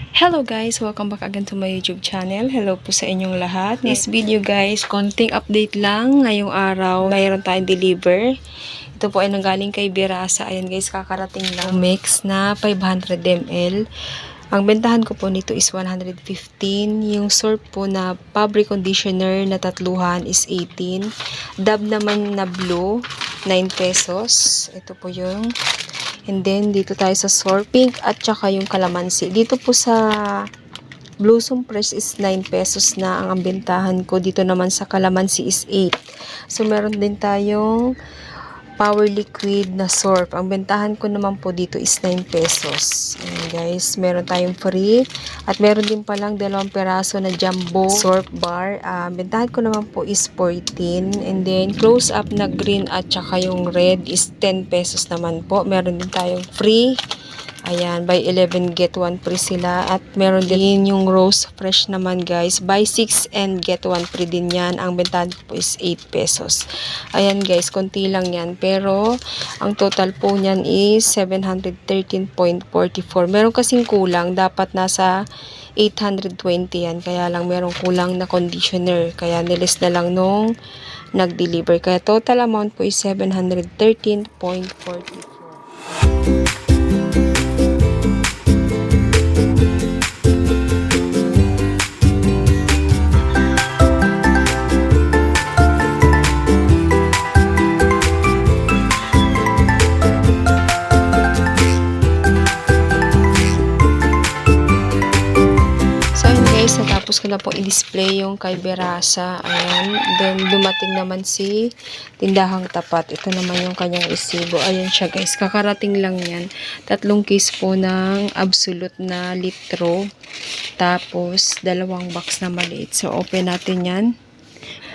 Hello guys! Welcome back again to my YouTube channel. Hello po sa inyong lahat. This video guys, konting update lang. Ngayong araw, mayroon tayong deliver. Ito po ay nanggaling kay Birasa. Ayan guys, kakarating lang. Mix na 500 ml. Ang bentahan ko po nito is 115. Yung sort po na fabric conditioner na tatluhan is 18. Dab naman na blue, 9 pesos. Ito po yung and then, dito tayo sa sour pink at saka yung kalamansi. Dito po sa Blossom Fresh is 9 pesos na ang bentahan ko. Dito naman sa kalamansi is 8. So, meron din tayong Power Liquid na sorb. Ang bentahan ko naman po dito is 9 pesos. Ayan guys, meron tayong free. At meron din palang 2 peraso na jumbo sorb bar. Bentahan ko naman po is 14. And then, close up na green at saka yung red is 10 pesos naman po. Meron din tayong free. Ayan, buy 11 get 1 free sila. At meron din yung rose fresh naman guys. Buy 6 and get 1 free din yan. Ang bentahan po is 8 pesos. Ayan guys, konti lang yan. Pero, ang total po niyan is 713.44. Meron kasing kulang. Dapat nasa 820 yan. Kaya lang merong kulang na conditioner. Kaya nilis na lang nung nag-deliver. Kaya total amount po is 713.44. Natapos ko na po i-display yung kay Birasa. Ayan. Then, dumating naman si Tindahang Tapat. Ito naman yung kanyang resibo. Ayan siya guys. Kakarating lang yan. 3 case po ng absolute na litro. Tapos, 2 box na maliit. So, open natin yan.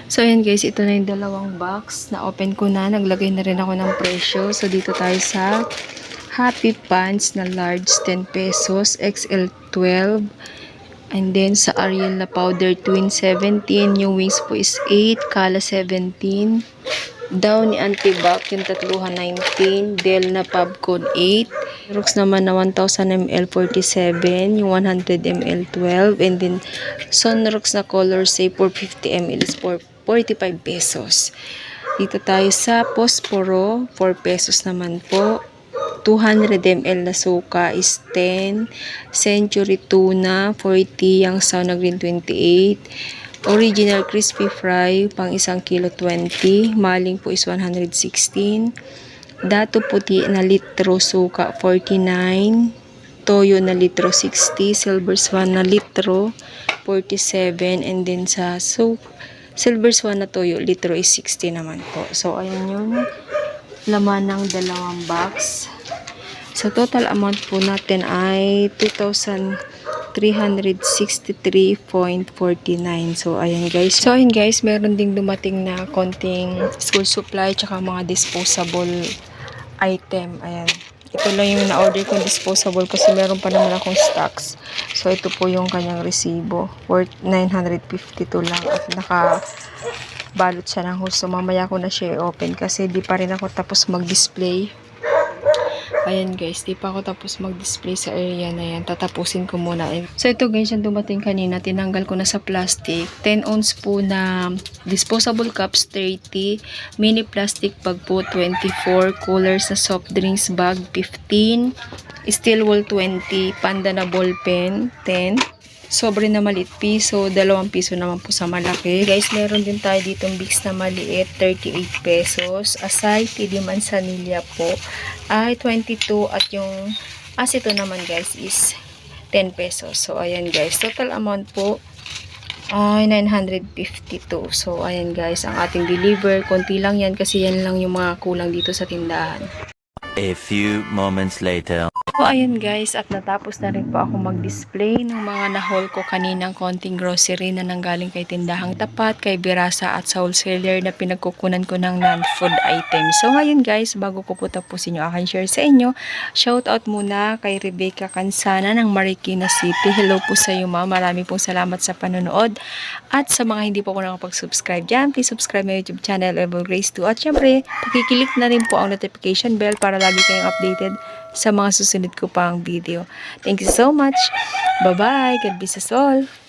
So, ayan guys. Ito na yung 2 box. Na-open ko na. Naglagay na rin ako ng presyo. So, dito tayo sa Happy Pants na large 10 pesos. XL 12. And then, sa Ariel na powder, twin 17. Yung wings po is 8. Kala 17. Down ni Antibac, yung tatluhan 19. Del na Pubcon 8. Rox naman na 1000 ml 47. Yung 100 ml 12. And then, Sunrox na color say 450 ml is 45 pesos. Dito tayo sa Posporo, 4 pesos naman po. 200 ml na suka is 10. Century tuna, 40. Yang Sauna Green, 28. Original crispy fry, pang 1 kilo, 20. Maling po is 116. Dato puti na litro suka, 49. Toyo na litro, 60. Silver Swan na litro, 47. And then sa Silver Swan na toyo, litro is 60 naman po. So, ayan yung laman ng 2 box. So, total amount po natin ay 2,363.49. So, ayan guys. So, ayan guys, meron ding dumating na konting school supply tsaka mga disposable item. Ayan. Ito lang yung na-order kong disposable kasi meron pa naman akong stocks. So, ito po yung kanyang resibo. Worth 952 lang at nakabalot siya ng husto. Mamaya ko na siya i-open kasi di pa rin ako tapos mag-display. Ayan guys, di pa ako tapos mag-display sa area na yan. Tatapusin ko muna. So ito guys, yung dumating kanina, tinanggal ko na sa plastic. 10 ounce po na disposable cups, 30. Mini plastic bag po, 24. Coolers na soft drinks bag, 15. Steel wool, 20. Panda na ball pen, 10. Sobre na maliit piso, 2 piso naman po sa malaki. Guys, meron din tayo ditong Vicks na maliit, 38 pesos. Asay, TD Manzanilla po ay 22 at yung asito naman guys is 10 pesos. So, ayan guys, total amount po ay 952. So, ayan guys, ang ating deliver. Konti lang yan kasi yan lang yung mga kulang dito sa tindahan. A few moments later. So, ayan guys, at natapos na rin po ako mag-display ng mga na-haul ko kaninang konting grocery na nanggaling kay Tindahang Tapat, kay Birasa at sa wholesaler na pinagkukunan ko ng non-food items. So, ngayon guys, bago ko po tapusin yung aking share sa inyo, shout out muna kay Rebecca Cansana ng Marikina City. Hello po sa iyo ma, marami pong salamat sa panonood. At sa mga hindi po ko nakapag-subscribe dyan, please subscribe my YouTube channel, Evo Grace 2. At syempre, pakikilik na rin po ang notification bell para lagi kayong updated sa mga susunod ko pang video. Thank you so much. Bye-bye. God bless us all.